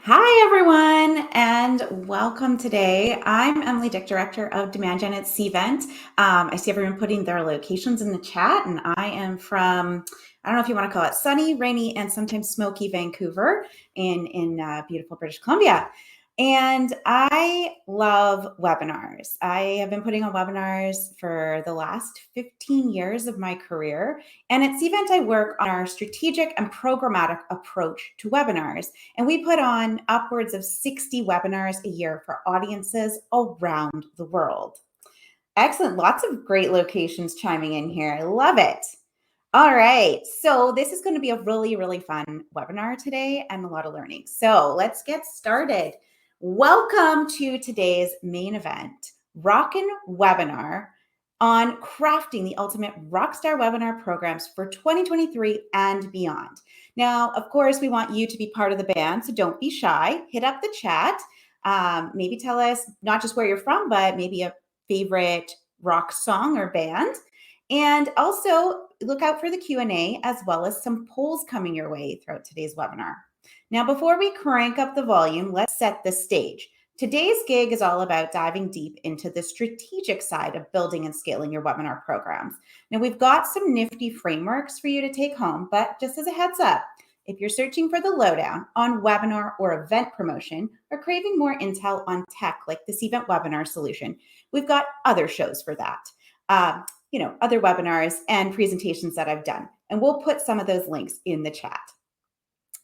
Hi, everyone, and welcome today. I'm Emily Dick, Director of Demand Gen at Cvent. I see everyone putting their locations in the chat, and I am from, I don't know if you want to call it sunny, rainy, and sometimes smoky Vancouver in beautiful British Columbia. And I love webinars. I have been putting on webinars for the last 15 years of my career. And at Cvent, I work on our strategic and programmatic approach to webinars. And we put on upwards of 60 webinars a year for audiences around the world. Excellent. Lots of great locations chiming in here. I love it. All right. So this is going to be a really, really fun webinar today and a lot of learning. So let's get started. Welcome to today's main event, Rockin' Webinar on crafting the ultimate rockstar webinar programs for 2023 and beyond. Now, of course, we want you to be part of the band, so don't be shy. Hit up the chat. Maybe tell us not just where you're from, but maybe a favorite rock song or band. And also look out for the Q&A as well as some polls coming your way throughout today's webinar. Now, before we crank up the volume, let's set the stage. Today's gig is all about diving deep into the strategic side of building and scaling your webinar programs. Now, we've got some nifty frameworks for you to take home, but just as a heads up, if you're searching for the lowdown on webinar or event promotion or craving more intel on tech like the Cvent webinar solution, we've got other shows for that. Other webinars and presentations that I've done. And we'll put some of those links in the chat.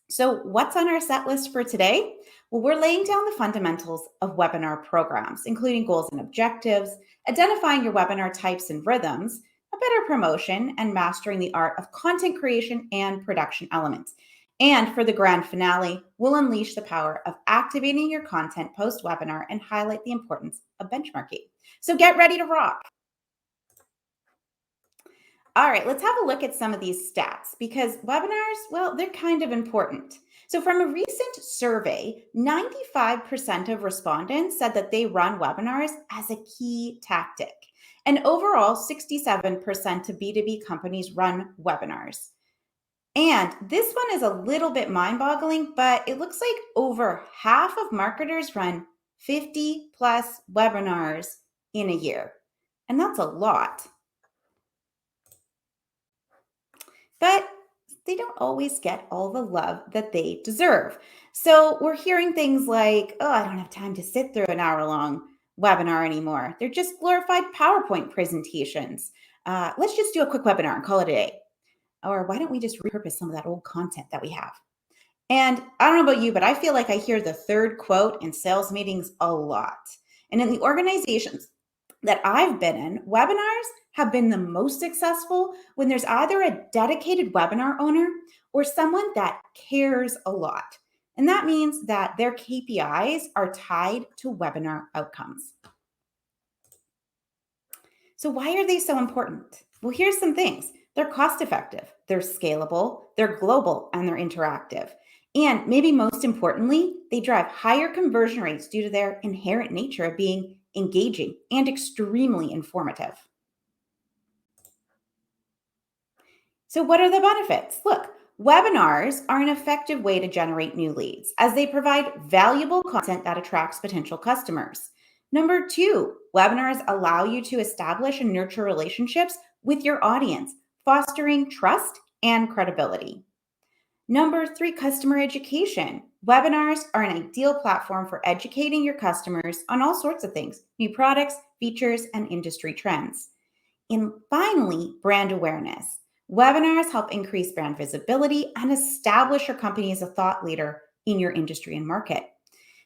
So what's on our set list for today? Well, we're laying down the fundamentals of webinar programs, including goals and objectives, identifying your webinar types and rhythms, a better promotion, and mastering the art of content creation and production elements. And for the grand finale, we'll unleash the power of activating your content post-webinar and highlight the importance of benchmarking. So get ready to rock. All right, let's have a look at some of these stats because webinars, well, they're kind of important. So from a recent survey, 95% of respondents said that they run webinars as a key tactic. And overall, 67% of B2B companies run webinars. And this one is a little bit mind-boggling, but it looks like over half of marketers run 50 plus webinars in a year. And that's a lot. But they don't always get all the love that they deserve. So we're hearing things like, oh, I don't have time to sit through an hour-long webinar anymore. They're just glorified PowerPoint presentations. Let's just do a quick webinar and call it a day. Or why don't we just repurpose some of that old content that we have? And I don't know about you, but I feel like I hear the third quote in sales meetings a lot. And in the organizations that I've been in, webinars have been the most successful when there's either a dedicated webinar owner or someone that cares a lot. And that means that their KPIs are tied to webinar outcomes. So why are they so important? Well, here's some things. They're cost effective, they're scalable, they're global, and they're interactive. And maybe most importantly, they drive higher conversion rates due to their inherent nature of being engaging and extremely informative. So what are the benefits? Look, webinars are an effective way to generate new leads as they provide valuable content that attracts potential customers. Number two, webinars allow you to establish and nurture relationships with your audience, fostering trust and credibility. Number three, customer education. Webinars are an ideal platform for educating your customers on all sorts of things, new products, features, and industry trends. And finally, brand awareness. Webinars help increase brand visibility and establish your company as a thought leader in your industry and market.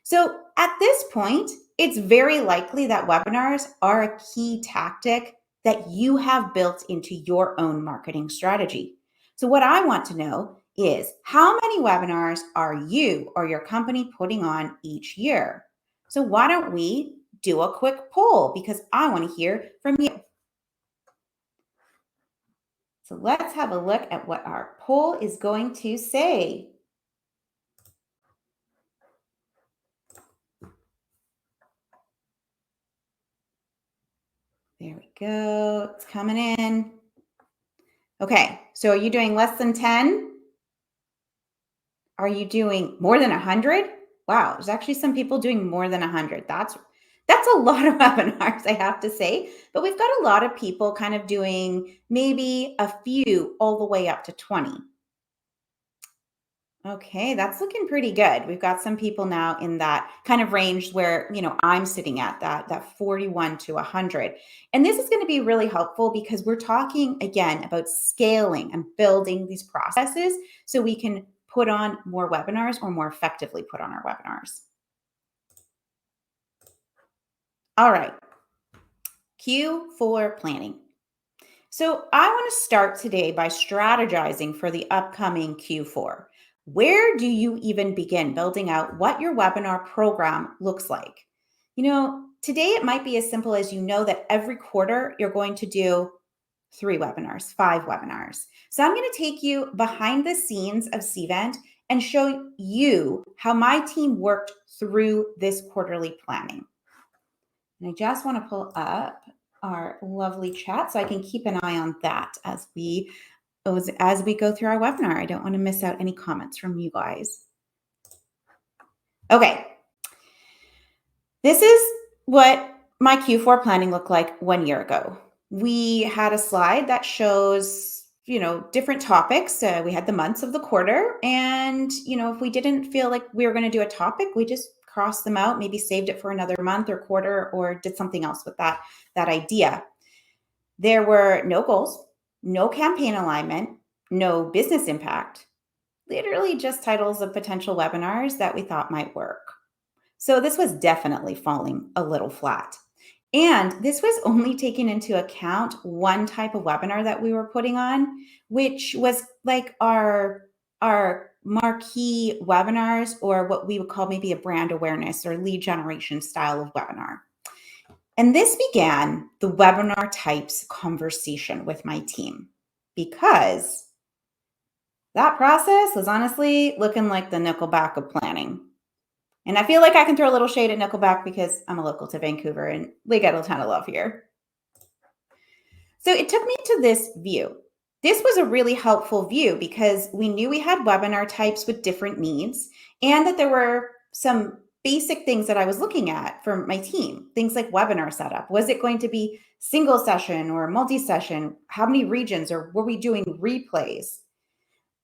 So at this point, it's very likely that webinars are a key tactic that you have built into your own marketing strategy. So what I want to know is how many webinars are you or your company putting on each year? So why don't we do a quick poll because I want to hear from you. So let's have a look at what our poll is going to say. There we go. It's coming in. Okay, so are you doing less than 10? Are you doing more than 100? wow, there's actually some people doing more than 100. That's a lot of webinars, I have to say. But we've got a lot of people kind of doing maybe a few all the way up to 20. Okay, that's looking pretty good. We've got some people now in that kind of range where, I'm sitting at that 41 to 100. And this is going to be really helpful because we're talking again about scaling and building these processes so we can put on more webinars or more effectively put on our webinars. All right, Q4 planning. So, I want to start today by strategizing for the upcoming Q4. Where do you even begin building out what your webinar program looks like? Today it might be as simple as that every quarter you're going to do 3 webinars, 5 webinars. So, I'm going to take you behind the scenes of Cvent and show you how my team worked through this quarterly planning. And I just want to pull up our lovely chat so I can keep an eye on that as we go through our webinar. I don't want to miss out any comments from you guys. Okay. This is what my Q4 planning looked like 1 year ago. We had a slide that shows, different topics. We had the months of the quarter. And, if we didn't feel like we were going to do a topic, we just crossed them out, maybe saved it for another month or quarter, or did something else with that idea. There were no goals, no campaign alignment, no business impact, literally just titles of potential webinars that we thought might work. So this was definitely falling a little flat. And this was only taking into account one type of webinar that we were putting on, which was like our marquee webinars, or what we would call maybe a brand awareness or lead generation style of webinar. And this began the webinar types conversation with my team because that process was honestly looking like the Nickelback of planning. And I feel like I can throw a little shade at Nickelback because I'm a local to Vancouver and they get a ton of love here. So it took me to this view. This was a really helpful view because we knew we had webinar types with different needs and that there were some basic things that I was looking at for my team. Things like webinar setup. Was it going to be single session or multi-session? How many regions, or were we doing replays?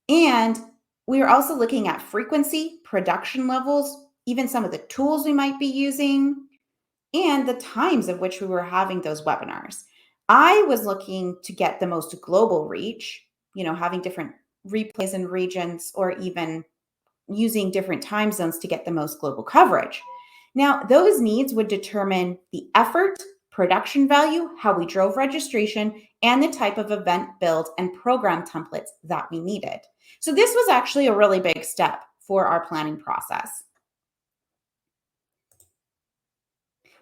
And we were also looking at frequency, production levels, even some of the tools we might be using, and the times of which we were having those webinars. I was looking to get the most global reach, having different replays and regions, or even using different time zones to get the most global coverage. Now, those needs would determine the effort, production value, how we drove registration, and the type of event build and program templates that we needed. So this was actually a really big step for our planning process.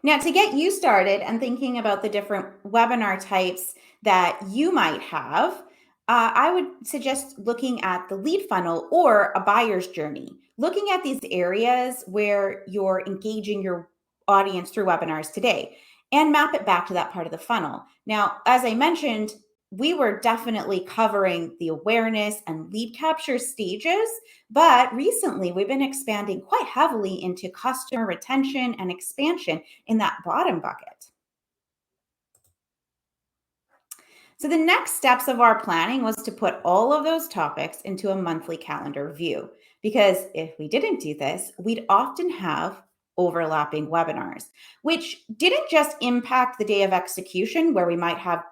Now, to get you started and thinking about the different webinar types that you might have, I would suggest looking at the lead funnel or a buyer's journey, looking at these areas where you're engaging your audience through webinars today and map it back to that part of the funnel. Now, as I mentioned, we were definitely covering the awareness and lead capture stages, but recently we've been expanding quite heavily into customer retention and expansion in that bottom bucket. So the next steps of our planning was to put all of those topics into a monthly calendar view, because if we didn't do this, we'd often have overlapping webinars, which didn't just impact the day of execution where we might have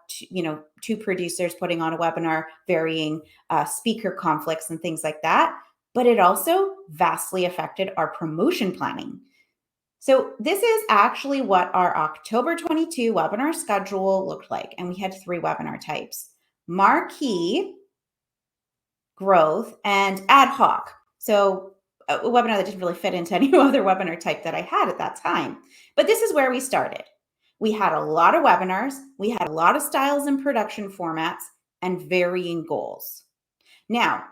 two producers putting on a webinar, varying speaker conflicts and things like that, but it also vastly affected our promotion planning. So this is actually what our October 22 webinar schedule looked like. And we had 3 webinar types: marquee, growth, and ad hoc. So a webinar that didn't really fit into any other webinar type that I had at that time. But this is where we started. We had a lot of webinars. We had a lot of styles and production formats and varying goals. Now,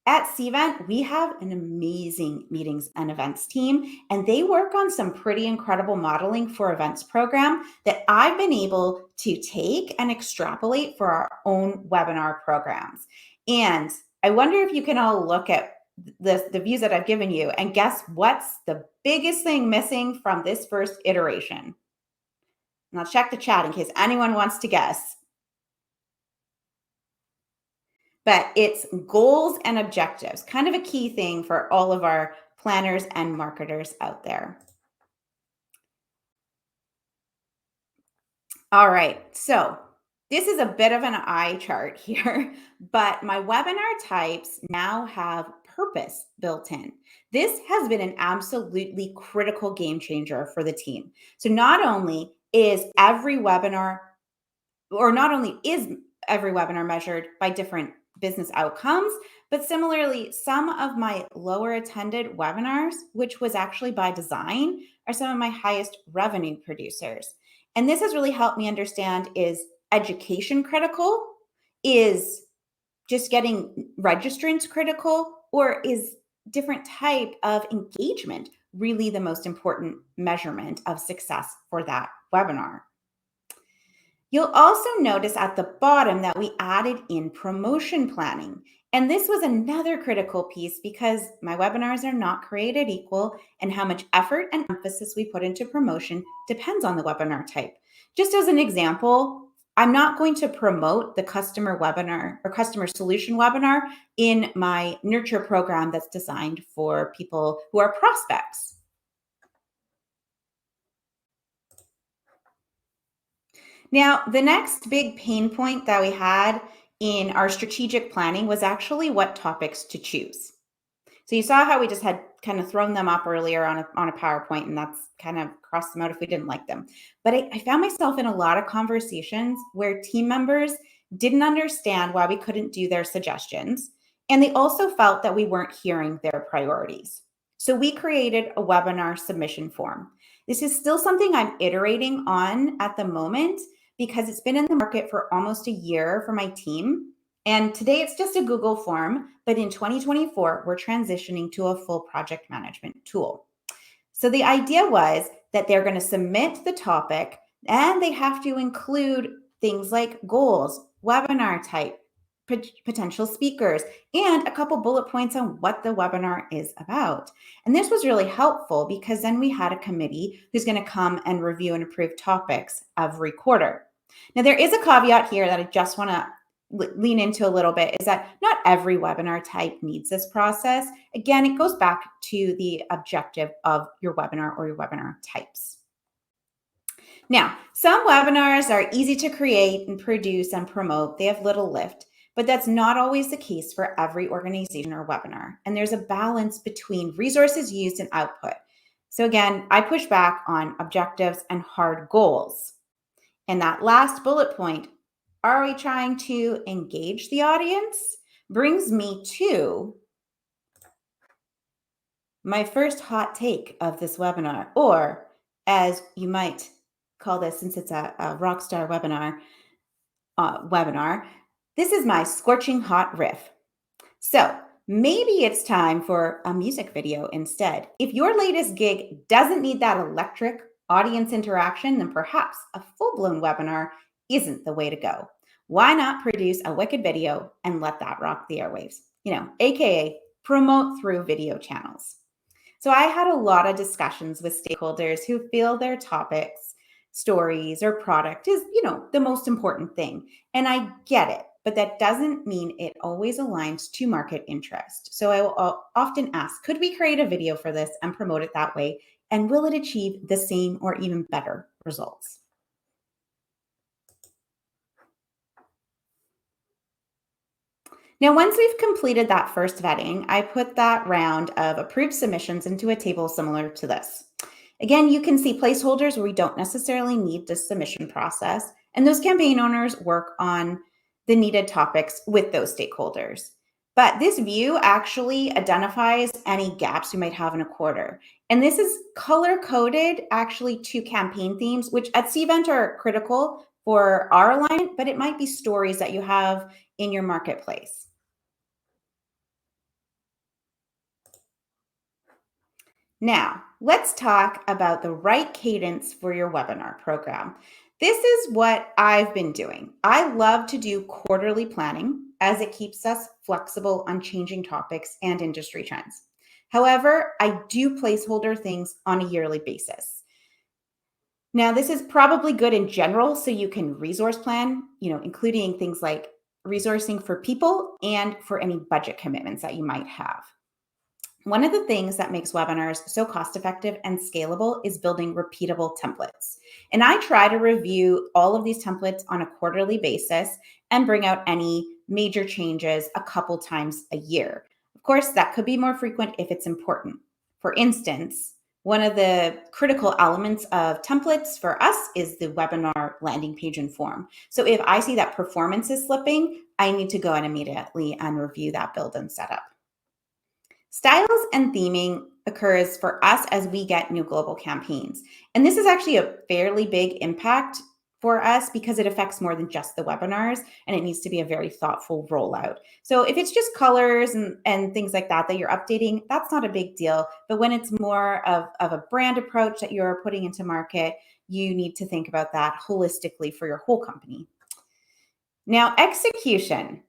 at Cvent, we have an amazing meetings and events team, and they work on some pretty incredible modeling for events program that I've been able to take and extrapolate for our own webinar programs. And I wonder if you can all look at the views that I've given you. And guess what's the biggest thing missing from this first iteration? And I'll check the chat in case anyone wants to guess. But it's goals and objectives, kind of a key thing for all of our planners and marketers out there. All right, so this is a bit of an eye chart here, but my webinar types now have purpose built in. This has been an absolutely critical game changer for the team. So not only is every webinar measured by different business outcomes, but similarly, some of my lower attended webinars, which was actually by design, are some of my highest revenue producers. And this has really helped me understand, is education critical? Is just getting registrants critical? Or is different type of engagement really the most important measurement of success for that webinar? You'll also notice at the bottom that we added in promotion planning. And this was another critical piece because my webinars are not created equal, and how much effort and emphasis we put into promotion depends on the webinar type. Just as an example, I'm not going to promote the customer webinar or customer solution webinar in my nurture program that's designed for people who are prospects. Now, the next big pain point that we had in our strategic planning was actually what topics to choose. So you saw how we just had kind of thrown them up earlier on a PowerPoint, and that's kind of crossed them out if we didn't like them. But I found myself in a lot of conversations where team members didn't understand why we couldn't do their suggestions. And they also felt that we weren't hearing their priorities. So we created a webinar submission form. This is still something I'm iterating on at the moment because it's been in the market for almost a year for my team. And today it's just a Google form, but in 2024, we're transitioning to a full project management tool. So the idea was that they're going to submit the topic and they have to include things like goals, webinar type, potential speakers, and a couple bullet points on what the webinar is about. And this was really helpful because then we had a committee who's going to come and review and approve topics every quarter. Now, there is a caveat here that I just want to lean into a little bit, is that not every webinar type needs this process. Again, it goes back to the objective of your webinar or your webinar types. Now, some webinars are easy to create and produce and promote. They have little lift, but that's not always the case for every organization or webinar. And there's a balance between resources used and output. So again, I push back on objectives and hard goals. And that last bullet point, are we trying to engage the audience? Brings me to my first hot take of this webinar, or as you might call this, since it's a rockstar webinar, this is my scorching hot riff. So maybe it's time for a music video instead. If your latest gig doesn't need that electric audience interaction, then perhaps a full-blown webinar isn't the way to go. Why not produce a wicked video and let that rock the airwaves? AKA promote through video channels. So I had a lot of discussions with stakeholders who feel their topics, stories, or product is, the most important thing. And I get it, but that doesn't mean it always aligns to market interest. So I will often ask, could we create a video for this and promote it that way? And will it achieve the same or even better results? Now, once we've completed that first vetting, I put that round of approved submissions into a table similar to this. Again, you can see placeholders where we don't necessarily need the submission process, and those campaign owners work on the needed topics with those stakeholders. But this view actually identifies any gaps you might have in a quarter. And this is color-coded actually to campaign themes, which at Cvent are critical for our alignment, but it might be stories that you have in your marketplace. Now, let's talk about the right cadence for your webinar program. This is what I've been doing. I love to do quarterly planning. as it keeps us flexible on changing topics and industry trends. However, I do placeholder things on a yearly basis. Now, this is probably good in general, so you can resource plan, including things like resourcing for people and for any budget commitments that you might have. One of the things that makes webinars so cost effective and scalable is building repeatable templates. And I try to review all of these templates on a quarterly basis and bring out any major changes a couple times a year. Of course, that could be more frequent if it's important. For instance, one of the critical elements of templates for us is the webinar landing page and form. So if I see that performance is slipping, I need to go in immediately and review that build and setup. Styles and theming occurs for us as we get new global campaigns. And this is actually a fairly big impact for us because it affects more than just the webinars, and it needs to be a very thoughtful rollout. So if it's just colors and things like that you're updating, that's not a big deal. But when it's more of a brand approach that you're putting into market, you need to think about that holistically for your whole company. Now, execution.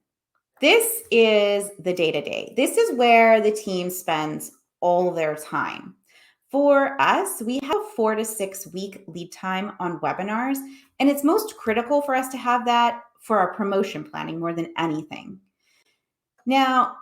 This is the day-to-day. This is where the team spends all their time. For us, we have 4 to 6 week lead time on webinars, and it's most critical for us to have that for our promotion planning more than anything. Now,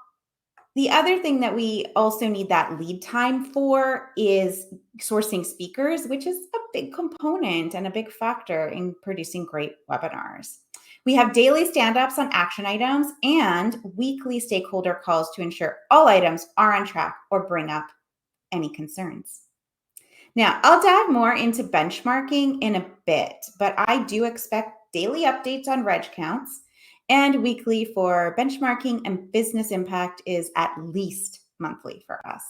the other thing that we also need that lead time for is sourcing speakers, which is a big component and a big factor in producing great webinars. We have daily stand-ups on action items and weekly stakeholder calls to ensure all items are on track or bring up any concerns. Now, I'll dive more into benchmarking in a bit, but I do expect daily updates on reg counts, and weekly for benchmarking, and business impact is at least monthly for us.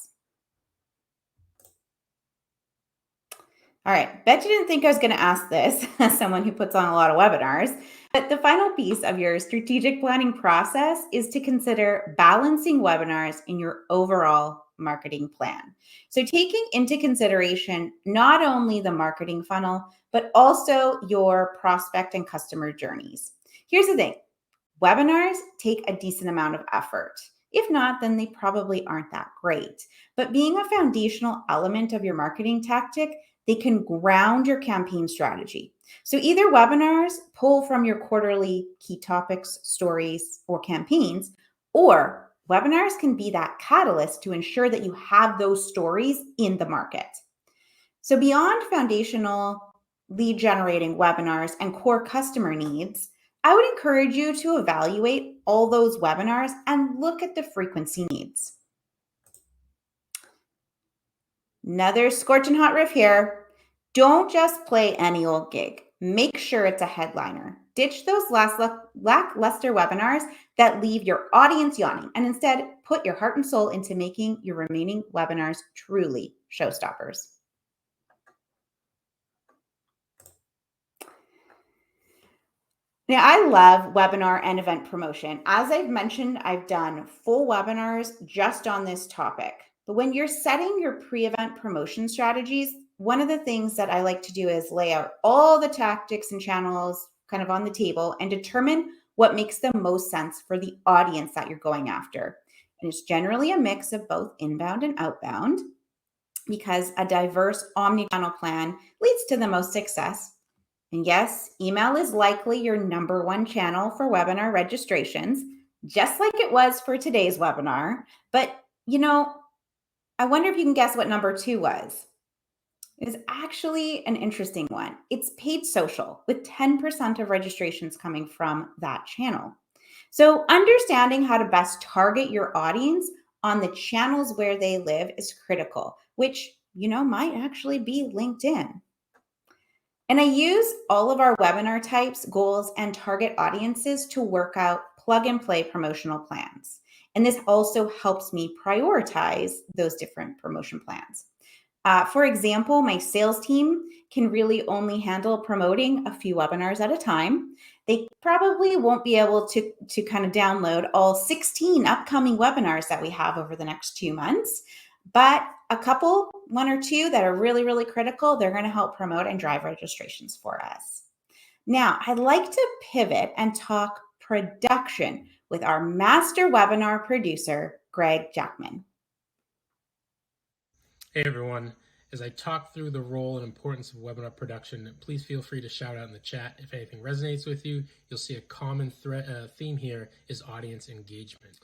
All right, bet you didn't think I was going to ask this as someone who puts on a lot of webinars, but the final piece of your strategic planning process is to consider balancing webinars in your overall marketing plan. So taking into consideration not only the marketing funnel, but also your prospect and customer journeys. Here's the thing. Webinars take a decent amount of effort. If not, then they probably aren't that great. But being a foundational element of your marketing tactic, they can ground your campaign strategy. So either webinars pull from your quarterly key topics, stories, or campaigns, or webinars can be that catalyst to ensure that you have those stories in the market. So beyond foundational lead generating webinars and core customer needs, I would encourage you to evaluate all those webinars and look at the frequency needs. Another scorching hot riff here. Don't just play any old gig. Make sure it's a headliner. Ditch those lackluster webinars that leave your audience yawning, and instead put your heart and soul into making your remaining webinars truly showstoppers. Now, I love webinar and event promotion. As I've mentioned, I've done full webinars just on this topic. But when you're setting your pre-event promotion strategies, one of the things that I like to do is lay out all the tactics and channels kind of on the table and determine what makes the most sense for the audience that you're going after. And it's generally a mix of both inbound and outbound, because a diverse omni-channel plan leads to the most success. And yes, email is likely your number one channel for webinar registrations, just like it was for today's webinar. But, I wonder if you can guess what number 2 was. It is actually an interesting one. It's paid social, with 10% of registrations coming from that channel. So understanding how to best target your audience on the channels where they live is critical, which, might actually be LinkedIn. And I use all of our webinar types, goals, and target audiences to work out plug and play promotional plans. And this also helps me prioritize those different promotion plans. For example, my sales team can really only handle promoting a few webinars at a time. They probably won't be able to kind of download all 16 upcoming webinars that we have over the next 2 months. But a couple, 1 or 2 that are really, really critical, they're going to help promote and drive registrations for us. Now, I'd like to pivot and talk production, with our master webinar producer, Greg Jackman. Hey everyone, as I talk through the role and importance of webinar production, please feel free to shout out in the chat if anything resonates with you. You'll see a common theme here is audience engagement.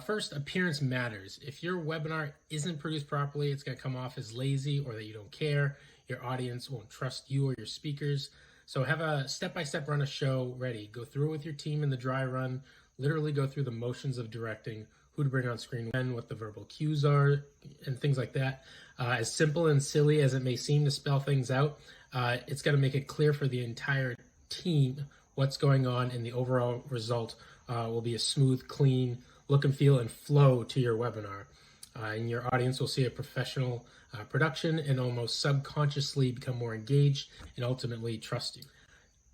First, appearance matters. If your webinar isn't produced properly, it's going to come off as lazy or that you don't care. Your audience won't trust you or your speakers. So have a step-by-step run of show ready. Go through it with your team in the dry run. Literally go through the motions of directing, who to bring on screen when, what the verbal cues are, and things like that. As simple and silly as it may seem to spell things out, it's going to make it clear for the entire team what's going on, and the overall result will be a smooth, clean look and feel and flow to your webinar. And your audience will see a professional production and almost subconsciously become more engaged and ultimately trust you.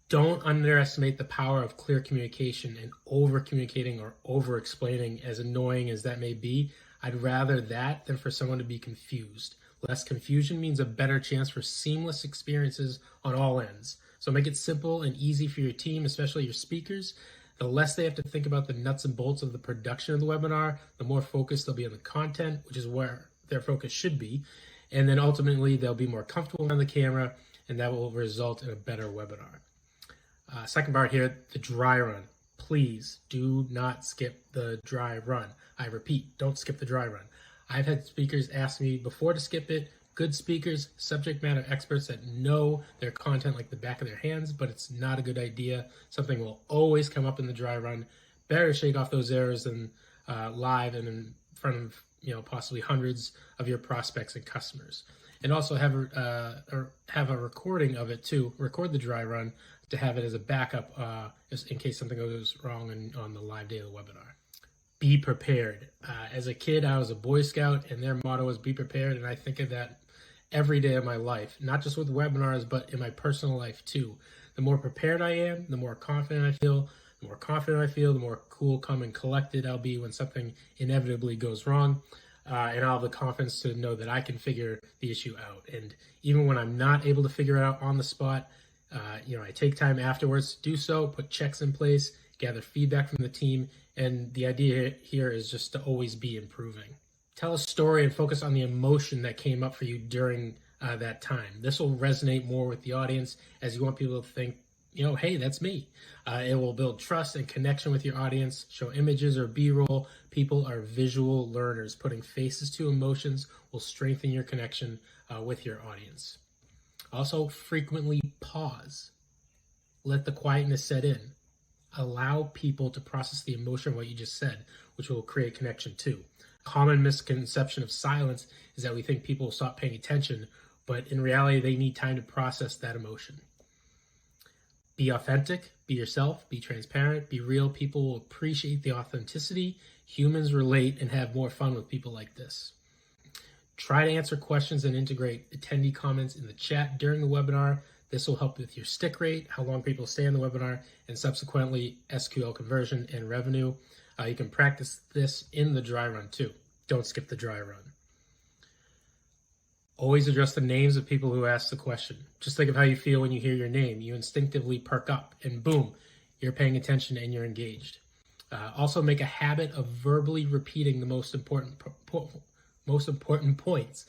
Don't underestimate the power of clear communication and over communicating or over explaining, as annoying as that may be. I'd rather that than for someone to be confused. Less confusion means a better chance for seamless experiences on all ends. So make it simple and easy for your team, especially your speakers. The less they have to think about the nuts and bolts of the production of the webinar, the more focused they'll be on the content, which is where their focus should be. And then ultimately they'll be more comfortable on the camera, and that will result in a better webinar. Second part here, the dry run. Please do not skip the dry run. I repeat, don't skip the dry run. I've had speakers ask me before to skip it. Good speakers, subject matter experts that know their content like the back of their hands, but it's not a good idea. Something will always come up in the dry run. Better to shake off those errors than live and in front of possibly hundreds of your prospects and customers. And also have a recording of it too. Record the dry run to have it as a backup just in case something goes wrong on the live day of the webinar. Be prepared. As a kid, I was a Boy Scout, and their motto was be prepared, and I think of that every day of my life, not just with webinars, but in my personal life too. The more prepared I am, the more confident I feel. The more confident I feel, the more cool, calm, and collected I'll be when something inevitably goes wrong. And I'll have the confidence to know that I can figure the issue out. And even when I'm not able to figure it out on the spot, I take time afterwards to do so, put checks in place, gather feedback from the team, and the idea here is just to always be improving. Tell a story and focus on the emotion that came up for you during that time. This will resonate more with the audience, as you want people to think, hey, that's me. It will build trust and connection with your audience. Show images or B-roll. People are visual learners. Putting faces to emotions will strengthen your connection with your audience. Also, frequently pause. Let the quietness set in. Allow people to process the emotion of what you just said, which will create connection too. Common misconception of silence is that we think people will stop paying attention, but in reality, they need time to process that emotion. Be authentic, be yourself, be transparent, be real. People will appreciate the authenticity. Humans relate and have more fun with people like this. Try to answer questions and integrate attendee comments in the chat during the webinar. This will help with your stick rate, how long people stay in the webinar, and subsequently SQL conversion and revenue. You can practice this in the dry run too. Don't skip the dry run. Always address the names of people who ask the question. Just think of how you feel when you hear your name. You instinctively perk up and boom, you're paying attention and you're engaged. Also make a habit of verbally repeating the most important points.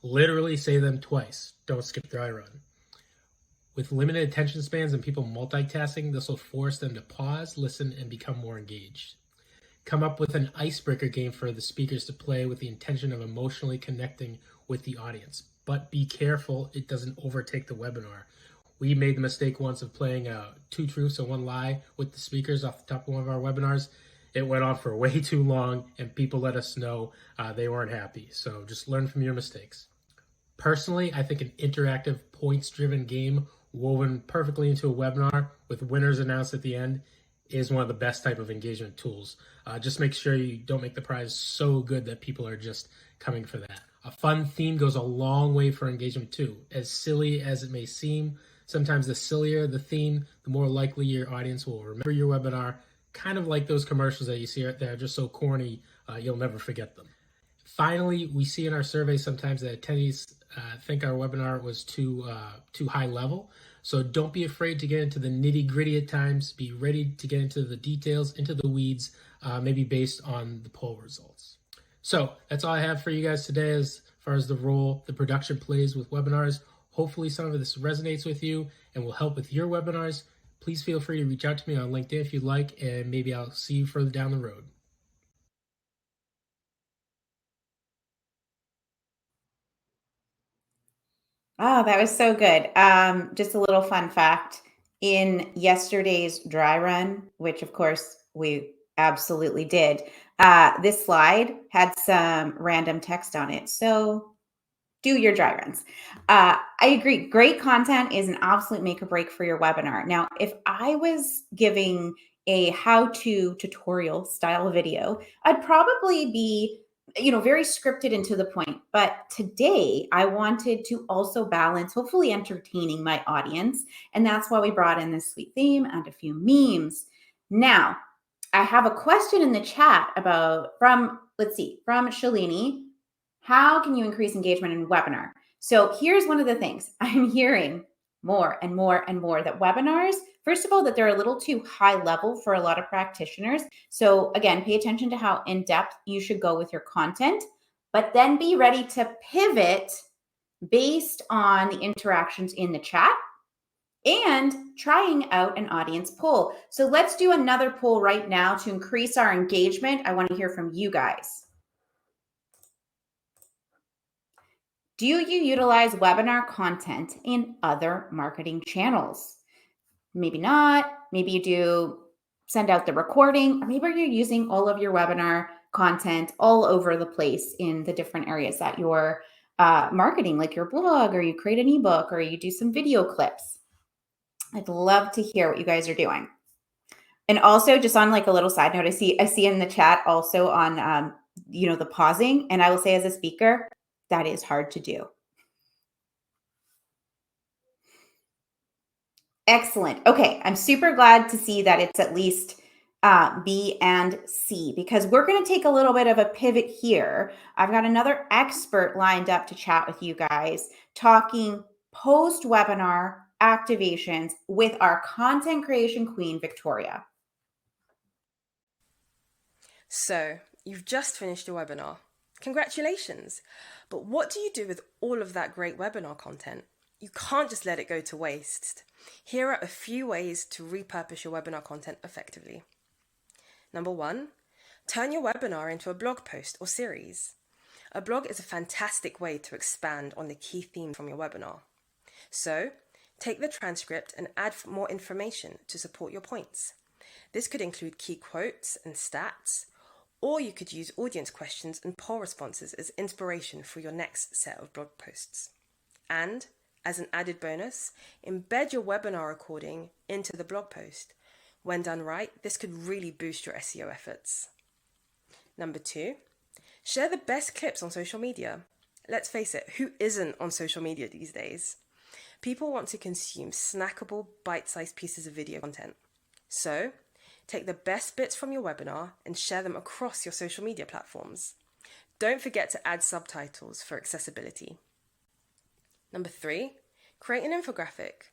Literally say them twice. Don't skip dry run. With limited attention spans and people multitasking, this will force them to pause, listen, and become more engaged. Come up with an icebreaker game for the speakers to play with the intention of emotionally connecting with the audience. But be careful it doesn't overtake the webinar. We made the mistake once of playing 2 truths and 1 lie with the speakers off the top of one of our webinars. It went on for way too long, and people let us know they weren't happy. So just learn from your mistakes. Personally, I think an interactive points-driven game woven perfectly into a webinar with winners announced at the end is one of the best type of engagement tools. Just make sure you don't make the prize so good that people are just coming for that. A fun theme goes a long way for engagement too. As silly as it may seem, sometimes the sillier the theme, the more likely your audience will remember your webinar. Kind of like those commercials that you see out there, just so corny, you'll never forget them. Finally, we see in our surveys sometimes that attendees think our webinar was too high level. So don't be afraid to get into the nitty gritty at times. Be ready to get into the details, into the weeds, maybe based on the poll results. So that's all I have for you guys today as far as the role the production plays with webinars. Hopefully some of this resonates with you and will help with your webinars. Please feel free to reach out to me on LinkedIn if you'd like, and maybe I'll see you further down the road. Oh, that was so good. Just a little fun fact. In yesterday's dry run, which of course we absolutely did, this slide had some random text on it. So do your dry runs. I agree. Great content is an absolute make or break for your webinar. Now, if I was giving a how-to tutorial style video, I'd probably be, very scripted and to the point. But today I wanted to also balance, hopefully entertaining my audience. And that's why we brought in this sweet theme and a few memes. Now, I have a question in the chat from Shalini. How can you increase engagement in webinar? So here's one of the things I'm hearing more and more and more that webinars, first of all, that they're a little too high level for a lot of practitioners. So again, pay attention to how in depth you should go with your content, but then be ready to pivot based on the interactions in the chat and trying out an audience poll. So let's do another poll right now to increase our engagement. I want to hear from you guys. Do you utilize webinar content in other marketing channels? Maybe not. Maybe you do send out the recording, or maybe you're using all of your webinar content all over the place in the different areas that you're marketing, like your blog, or you create an ebook, or you do some video clips. I'd love to hear what you guys are doing. And also, just on like a little side note, I see in the chat also on the pausing, and I will say as a speaker, that is hard to do. Excellent. Okay, I'm super glad to see that it's at least B and C, because we're going to take a little bit of a pivot here. I've got another expert lined up to chat with you guys, talking post-webinar activations with our content creation queen, Victoria. So, you've just finished your webinar. Congratulations! But what do you do with all of that great webinar content? You can't just let it go to waste. Here are a few ways to repurpose your webinar content effectively. Number 1, turn your webinar into a blog post or series. A blog is a fantastic way to expand on the key themes from your webinar. So, take the transcript and add more information to support your points. This could include key quotes and stats, or you could use audience questions and poll responses as inspiration for your next set of blog posts. And, as an added bonus, embed your webinar recording into the blog post. When done right, this could really boost your SEO efforts. Number 2, share the best clips on social media. Let's face it, who isn't on social media these days? People want to consume snackable, bite-sized pieces of video content. So, take the best bits from your webinar and share them across your social media platforms. Don't forget to add subtitles for accessibility. Number 3, create an infographic.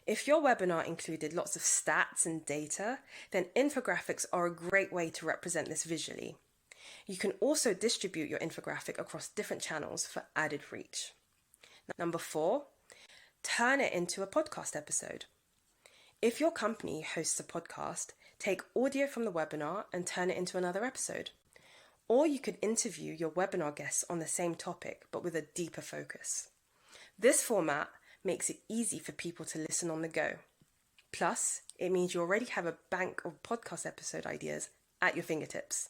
If your webinar included lots of stats and data, then infographics are a great way to represent this visually. You can also distribute your infographic across different channels for added reach. Number 4, turn it into a podcast episode. If your company hosts a podcast, take audio from the webinar and turn it into another episode. Or you could interview your webinar guests on the same topic, but with a deeper focus. This format makes it easy for people to listen on the go. Plus, it means you already have a bank of podcast episode ideas at your fingertips.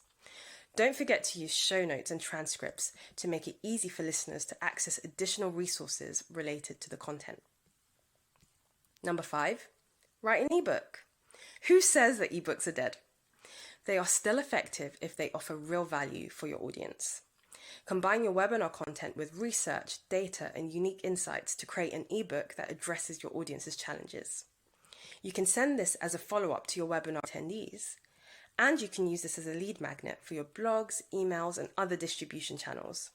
Don't forget to use show notes and transcripts to make it easy for listeners to access additional resources related to the content. Number 5, write an ebook. Who says that ebooks are dead? They are still effective if they offer real value for your audience. Combine your webinar content with research, data, and unique insights to create an ebook that addresses your audience's challenges. You can send this as a follow-up to your webinar attendees, and you can use this as a lead magnet for your blogs, emails, and other distribution channels.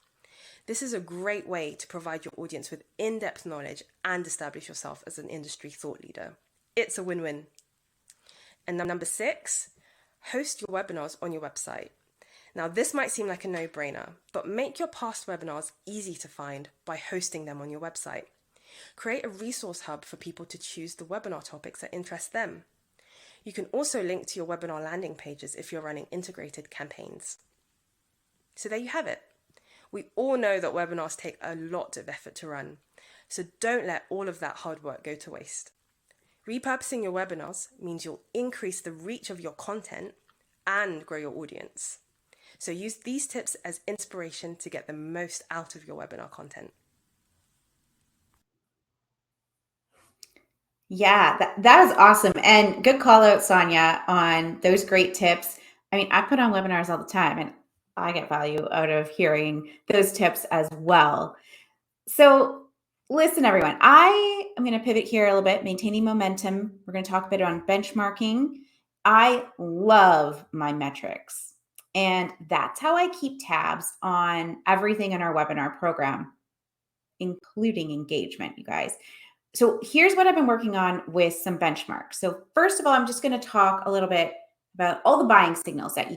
This is a great way to provide your audience with in-depth knowledge and establish yourself as an industry thought leader. It's a win-win. And number 6, host your webinars on your website. Now, this might seem like a no-brainer, but make your past webinars easy to find by hosting them on your website. Create a resource hub for people to choose the webinar topics that interest them. You can also link to your webinar landing pages if you're running integrated campaigns. So there you have it. We all know that webinars take a lot of effort to run, so don't let all of that hard work go to waste. Repurposing your webinars means you'll increase the reach of your content and grow your audience. So use these tips as inspiration to get the most out of your webinar content. Yeah, that is awesome. And good call out, Sonia, on those great tips. I mean, I put on webinars all the time and I get value out of hearing those tips as well. So listen, everyone, I am going to pivot here a little bit, maintaining momentum. We're going to talk a bit on benchmarking. I love my metrics, and that's how I keep tabs on everything in our webinar program, including engagement, you guys. So here's what I've been working on with some benchmarks. So first of all, I'm just going to talk a little bit about all the buying signals that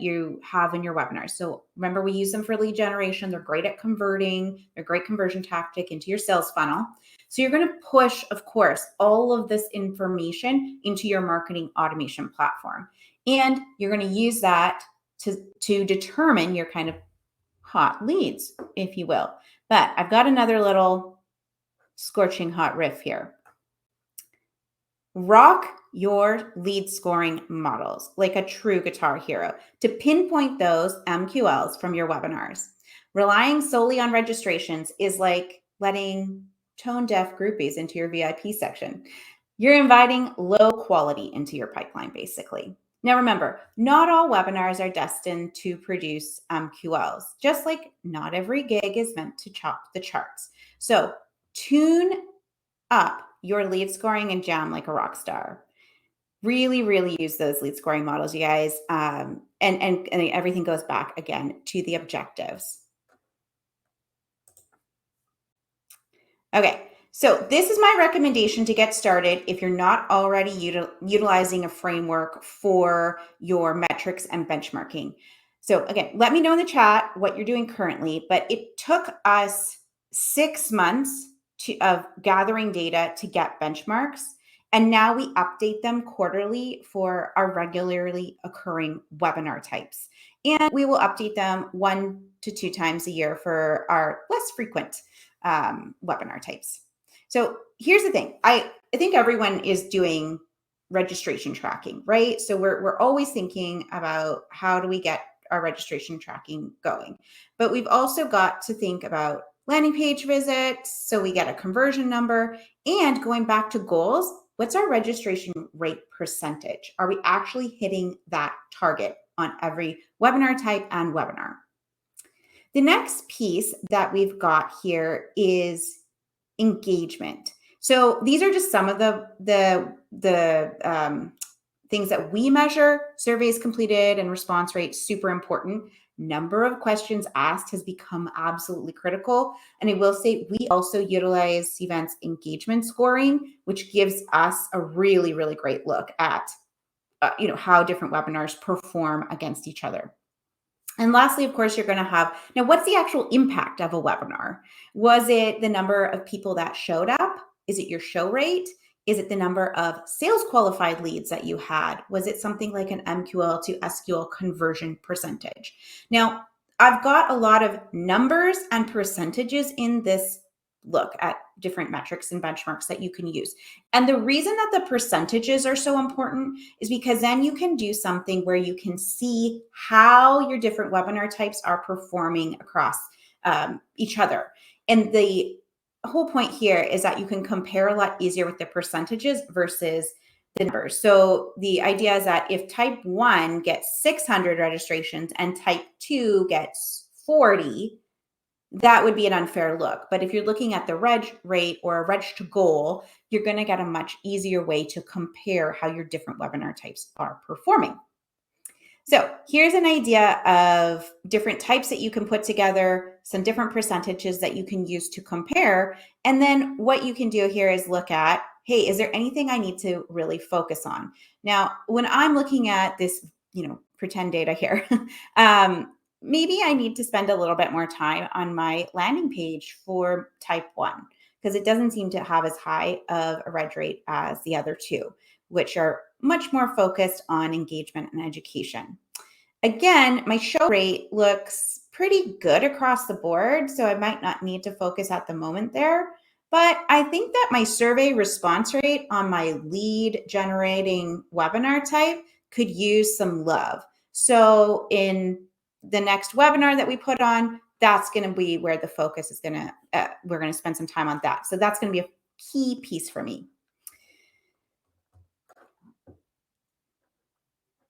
you have in your webinars. So remember, we use them for lead generation. They're great at converting. They're a great conversion tactic into your sales funnel. So you're going to push, of course, all of this information into your marketing automation platform. And you're going to use that to determine your kind of hot leads, if you will. But I've got another little scorching hot riff here. Rock your lead scoring models like a true guitar hero to pinpoint those MQLs from your webinars. Relying solely on registrations is like letting tone deaf groupies into your VIP section. You're inviting low quality into your pipeline, basically. Now, remember, not all webinars are destined to produce MQLs, just like not every gig is meant to chop the charts. So tune up your lead scoring and jam like a rock star. Really, really use those lead scoring models, you guys. And everything goes back again to the objectives. Okay, so this is my recommendation to get started if you're not already utilizing a framework for your metrics and benchmarking. So again, let me know in the chat what you're doing currently, but it took us 6 months of gathering data to get benchmarks. And now we update them quarterly for our regularly occurring webinar types. And we will update them 1 to 2 times a year for our less frequent webinar types. So here's the thing. I think everyone is doing registration tracking, right? So we're always thinking about how do we get our registration tracking going. But we've also got to think about landing page visits, so we get a conversion number, and going back to goals, what's our registration rate percentage? Are we actually hitting that target on every webinar type and webinar? The next piece that we've got here is engagement. So these are just some of the things that we measure. Surveys completed and response rate, super important. Number of questions asked has become absolutely critical. And I will say we also utilize Cvent's engagement scoring, which gives us a really, really great look at how different webinars perform against each other. And lastly, of course, you're going to have, now what's the actual impact of a webinar? Was it the number of people that showed up? Is it your show rate? Is it the number of sales qualified leads that you had? Was it something like an MQL to SQL conversion percentage? Now, I've got a lot of numbers and percentages in this look at different metrics and benchmarks that you can use. And the reason that the percentages are so important is because then you can do something where you can see how your different webinar types are performing across each other. And the whole point here is that you can compare a lot easier with the percentages versus the numbers. So the idea is that if type 1 gets 600 registrations and type 2 gets 40, that would be an unfair look. But if you're looking at the reg rate or a reg to goal, you're going to get a much easier way to compare how your different webinar types are performing. So here's an idea of different types that you can put together, some different percentages that you can use to compare. And then what you can do here is look at, hey, is there anything I need to really focus on? Now, when I'm looking at this, pretend data here, maybe I need to spend a little bit more time on my landing page for type 1 because it doesn't seem to have as high of a read rate as the other two, which are much more focused on engagement and education. Again, my show rate looks pretty good across the board, so I might not need to focus at the moment there. But I think that my survey response rate on my lead generating webinar type could use some love. So in the next webinar that we put on, that's going to be where the focus is going to, we're going to spend some time on that. So that's going to be a key piece for me.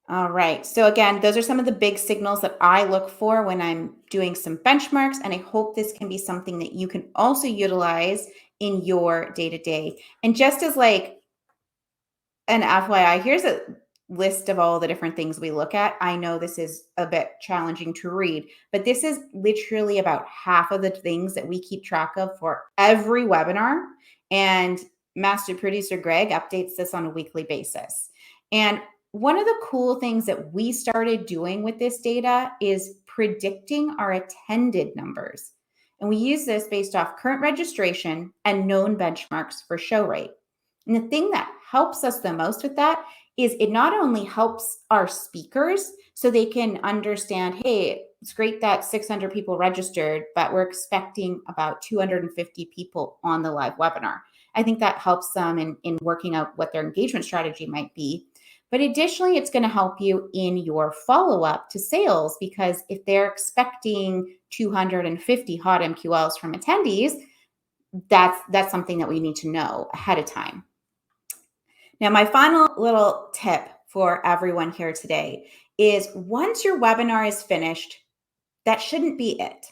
All right. So again, those are some of the big signals that I look for when I'm doing some benchmarks. And I hope this can be something that you can also utilize in your day-to-day. And just as like an FYI, here's a list of all the different things we look at. I know this is a bit challenging to read, but this is literally about half of the things that we keep track of for every webinar. And Master Producer Greg updates this on a weekly basis. And one of the cool things that we started doing with this data is predicting our attended numbers. And we use this based off current registration and known benchmarks for show rate. And the thing that helps us the most with that is it not only helps our speakers so they can understand, hey, it's great that 600 people registered, but we're expecting about 250 people on the live webinar. I think that helps them in working out what their engagement strategy might be. But additionally, it's going to help you in your follow-up to sales, because if they're expecting 250 hot MQLs from attendees, that's something that we need to know ahead of time. Now, my final little tip for everyone here today is once your webinar is finished, that shouldn't be it.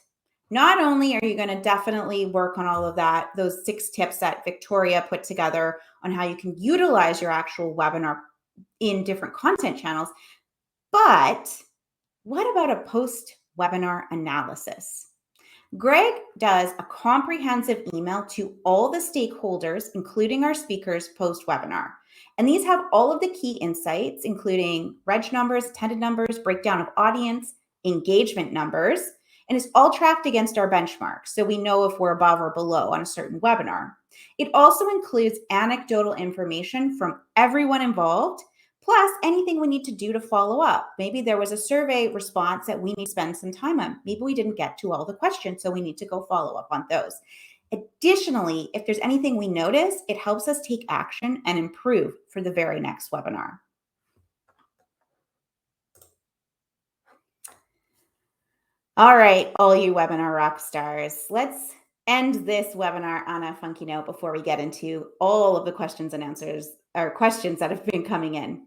Not only are you going to definitely work on all of that, those 6 tips that Victoria put together on how you can utilize your actual webinar in different content channels, but what about a post-webinar analysis? Greg does a comprehensive email to all the stakeholders, including our speakers, post-webinar. And these have all of the key insights, including reg numbers, attended numbers, breakdown of audience, engagement numbers, and it's all tracked against our benchmarks, so we know if we're above or below on a certain webinar. It also includes anecdotal information from everyone involved, plus anything we need to do to follow up. Maybe there was a survey response that we need to spend some time on. Maybe we didn't get to all the questions, so we need to go follow up on those. Additionally, if there's anything we notice, it helps us take action and improve for the very next webinar. All right, all you webinar rock stars, let's end this webinar on a funky note before we get into all of the questions and answers, or questions that have been coming in.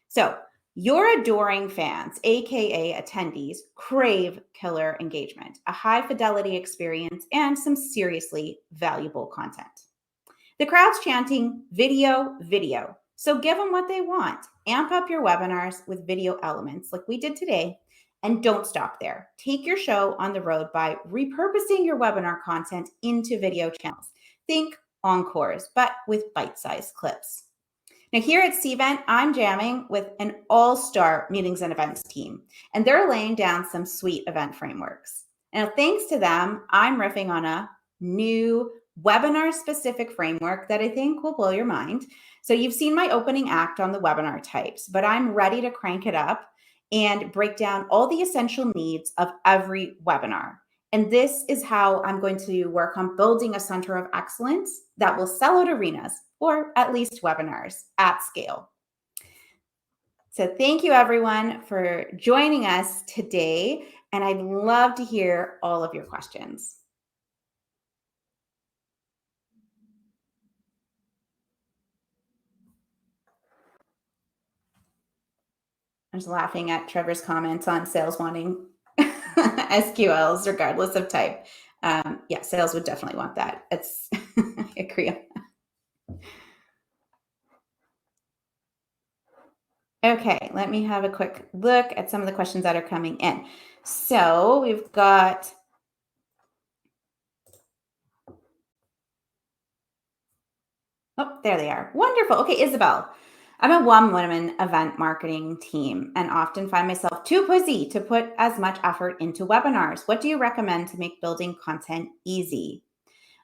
So your adoring fans, AKA attendees, crave killer engagement, a high fidelity experience, and some seriously valuable content. The crowd's chanting video, video. So give them what they want. Amp up your webinars with video elements like we did today. And don't stop there. Take your show on the road by repurposing your webinar content into video channels. Think encores, but with bite-sized clips. Now here at Cvent, I'm jamming with an all-star meetings and events team, and they're laying down some sweet event frameworks. Now, thanks to them, I'm riffing on a new webinar-specific framework that I think will blow your mind. So you've seen my opening act on the webinar types, but I'm ready to crank it up and break down all the essential needs of every webinar. And this is how I'm going to work on building a center of excellence that will sell out arenas, or at least webinars at scale. So thank you everyone for joining us today, and I'd love to hear all of your questions. I was laughing at Trevor's comments on sales wanting SQLs regardless of type. Yeah, sales would definitely want that. It's I agree. Okay, let me have a quick look at some of the questions that are coming in. So we've got, oh, there they are. Wonderful. Okay, Isabel. I'm a one-woman event marketing team and often find myself too busy to put as much effort into webinars. What do you recommend to make building content easy?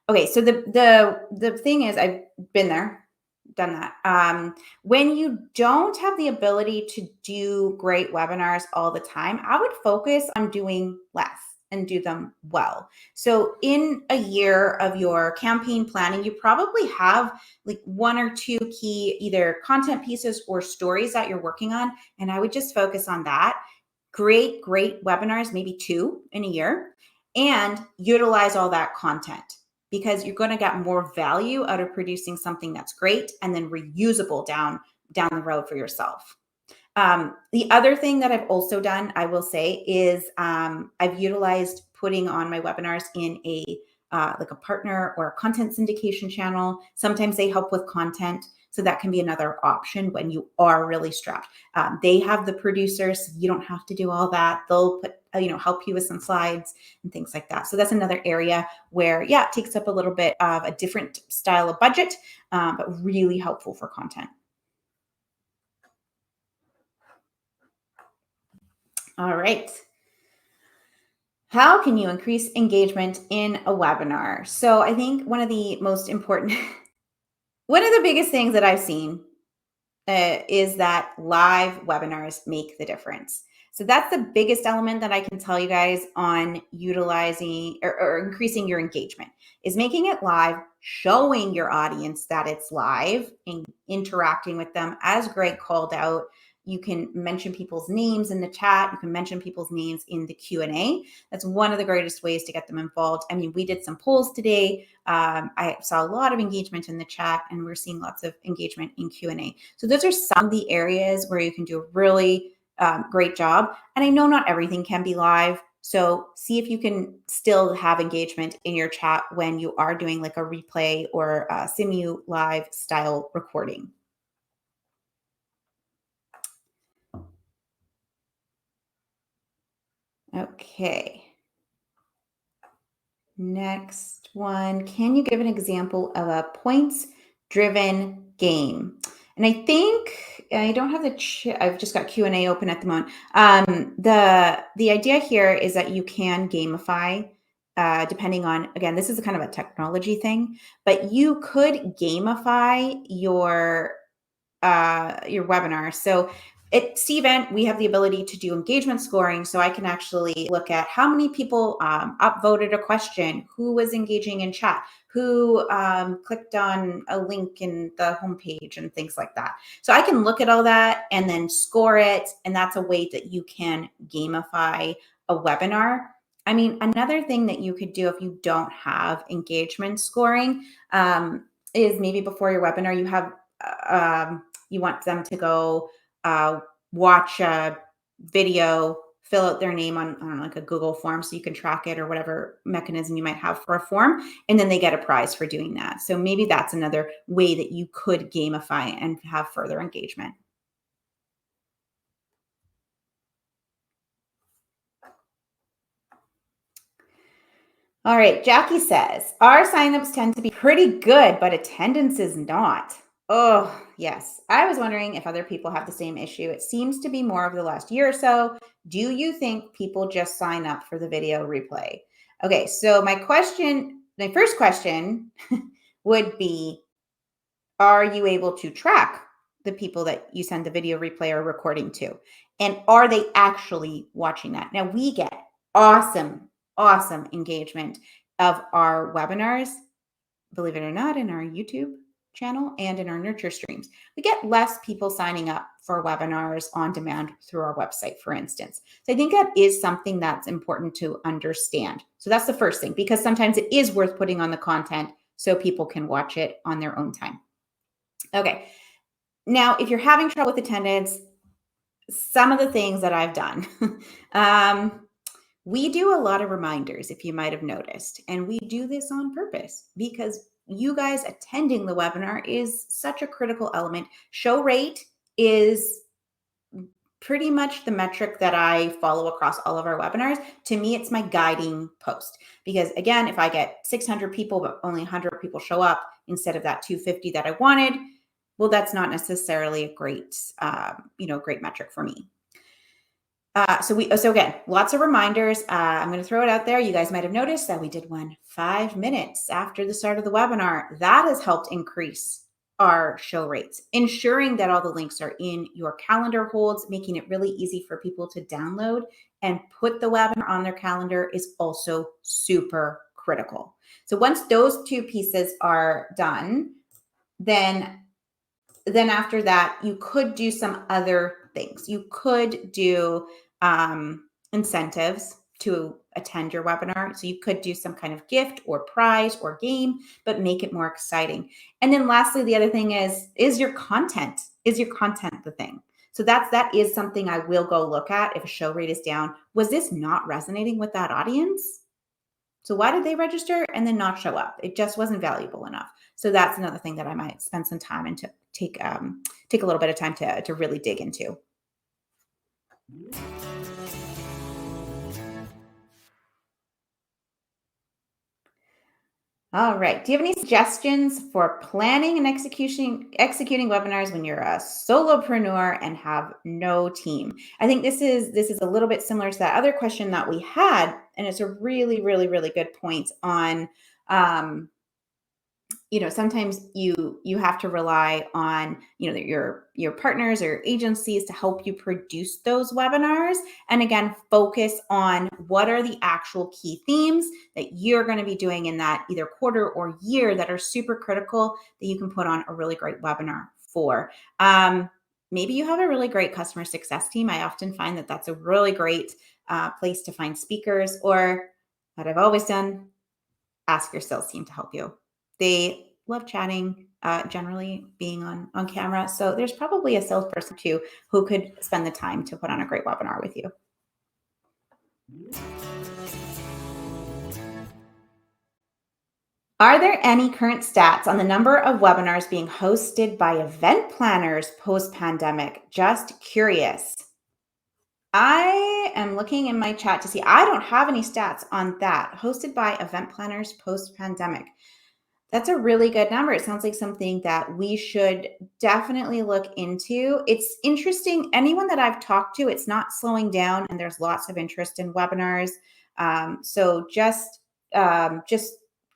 Okay, so the thing is, I've been there, done that. When you don't have the ability to do great webinars all the time, I would focus on doing less and do them well. So in a year of your campaign planning, you probably have like one or two key either content pieces or stories that you're working on, and I would just focus on that. Create great webinars, maybe 2 in a year, and utilize all that content because you're going to get more value out of producing something that's great and then reusable down the road for yourself. The other thing that I've also done, I will say, is I've utilized putting on my webinars in a like a partner or a content syndication channel. Sometimes they help with content, so that can be another option when you are really strapped. They have the producers, so you don't have to do all that. They'll put help you with some slides and things like that. So that's another area where it takes up a little bit of a different style of budget, but really helpful for content. All right. How can you increase engagement in a webinar? So I think one of the most important, one of the biggest things that I've seen is that live webinars make the difference. So that's the biggest element that I can tell you guys on utilizing or increasing your engagement is making it live, showing your audience that it's live and interacting with them. As Greg called out, you can mention people's names in the chat. You can mention people's names in the Q&A. That's one of the greatest ways to get them involved. I mean, we did some polls today. I saw a lot of engagement in the chat, and we're seeing lots of engagement in Q&A. So those are some of the areas where you can do a really great job. And I know not everything can be live. So see if you can still have engagement in your chat when you are doing like a replay or a simu live style recording. Okay. Next one. Can you give an example of a points-driven game? And I think I don't have I've just got Q&A open at the moment. The idea here is that you can gamify, depending on, again, this is a kind of a technology thing, but you could gamify your webinar. So at Cvent, we have the ability to do engagement scoring. So I can actually look at how many people upvoted a question, who was engaging in chat, who clicked on a link in the homepage and things like that. So I can look at all that and then score it. And that's a way that you can gamify a webinar. I mean, another thing that you could do if you don't have engagement scoring is maybe before your webinar, you have you want them to go watch a video, fill out their name on, I don't know, like a Google form so you can track it or whatever mechanism you might have for a form, and then they get a prize for doing that. So maybe that's another way that you could gamify and have further engagement. All right, Jackie says, our signups tend to be pretty good, but attendance is not. Oh, yes. I was wondering if other people have the same issue. It seems to be more over the last year or so. Do you think people just sign up for the video replay? Okay, so my first question would be, are you able to track the people that you send the video replay or recording to? And are they actually watching that? Now, we get awesome engagement of our webinars, believe it or not, in our YouTube channel and in our nurture streams. We get less people signing up for webinars on demand through our website, for instance. So I think that is something that's important to understand. So that's the first thing, because sometimes it is worth putting on the content so people can watch it on their own time. Okay. Now, if you're having trouble with attendance, some of the things that I've done, we do a lot of reminders, if you might have noticed, and we do this on purpose because you guys attending the webinar is such a critical element. Show rate is pretty much the metric that I follow across all of our webinars. To me, it's my guiding post, because again, if I get 600 people, but only 100 people show up instead of that 250 that I wanted, well, that's not necessarily a great, great metric for me. So again, lots of reminders. I'm going to throw it out there. You guys might have noticed that we did one 5 minutes after the start of the webinar. That has helped increase our show rates, ensuring that all the links are in your calendar holds, making it really easy for people to download and put the webinar on their calendar is also super critical. So once those two pieces are done, then after that, you could do some other things. You could do incentives to attend your webinar. So you could do some kind of gift or prize or game, but make it more exciting. And then lastly, the other thing is your content. Is your content the thing? So that is something I will go look at if a show rate is down. Was this not resonating with that audience? So why did they register and then not show up? It just wasn't valuable enough. So that's another thing that I might spend some time and to take a little bit of time to really dig into. All right. Do you have any suggestions for planning and executing webinars when you're a solopreneur and have no team? I think this is a little bit similar to that other question that we had, and it's a really, really, really good point on sometimes you have to rely on, your partners or agencies to help you produce those webinars. And again, focus on what are the actual key themes that you're going to be doing in that either quarter or year that are super critical that you can put on a really great webinar for. Maybe you have a really great customer success team. I often find that that's a really great place to find speakers, or what I've always done, ask your sales team to help you. They love chatting, generally being on camera. So there's probably a salesperson too who could spend the time to put on a great webinar with you. Are there any current stats on the number of webinars being hosted by event planners post-pandemic? Just curious. I am looking in my chat to see. I don't have any stats on that. Hosted by event planners post-pandemic. That's a really good number. It sounds like something that we should definitely look into. It's interesting. Anyone that I've talked to, it's not slowing down, and there's lots of interest in webinars. So just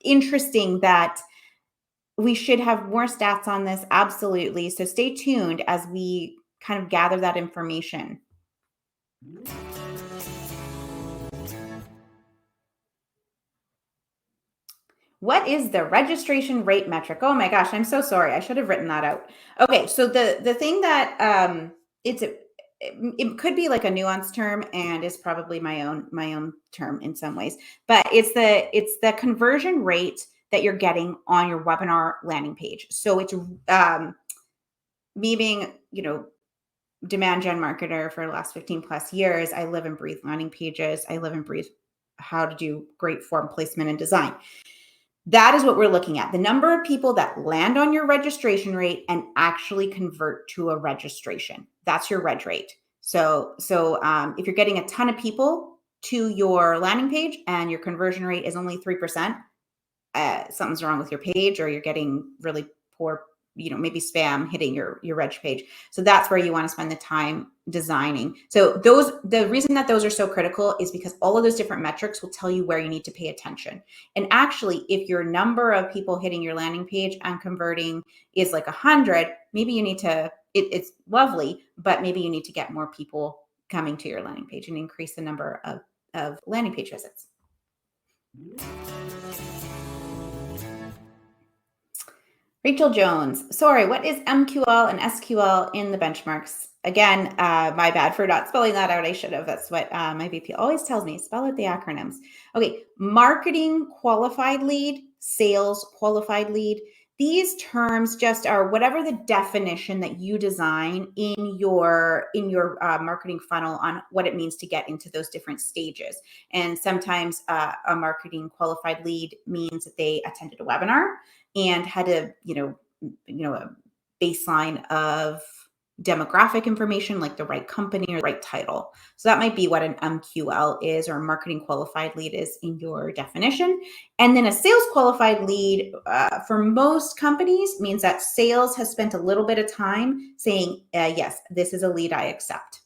interesting that we should have more stats on this. Absolutely. So stay tuned as we kind of gather that information. What is the registration rate metric? Oh my gosh, I'm so sorry. I should have written that out. Okay, so the thing that it could be like a nuanced term, and is probably my own term in some ways, but it's the conversion rate that you're getting on your webinar landing page. So it's me being, demand gen marketer for the last 15 plus years. I live and breathe landing pages. I live and breathe how to do great form placement and design. That is what we're looking at. The number of people that land on your registration rate and actually convert to a registration. That's your reg rate. So if you're getting a ton of people to your landing page and your conversion rate is only 3%, something's wrong with your page, or you're getting really poor, maybe spam hitting your reg page. So that's where you want to spend the time designing. So the reason that those are so critical is because all of those different metrics will tell you where you need to pay attention. And actually, if your number of people hitting your landing page and converting is like 100, maybe you need to, it's lovely, but maybe you need to get more people coming to your landing page and increase the number of landing page visits. Rachel Jones, sorry, what is MQL and SQL in the benchmarks? Again, my bad for not spelling that out. I should have. That's what my VP always tells me, spell out the acronyms. Okay, marketing qualified lead, sales qualified lead. These terms just are whatever the definition that you design in your marketing funnel on what it means to get into those different stages. And sometimes a marketing qualified lead means that they attended a webinar and had a, a baseline of demographic information like the right company or the right title. So that might be what an MQL is, or a marketing qualified lead is in your definition. And then a sales qualified lead for most companies means that sales has spent a little bit of time saying, yes, this is a lead I accept.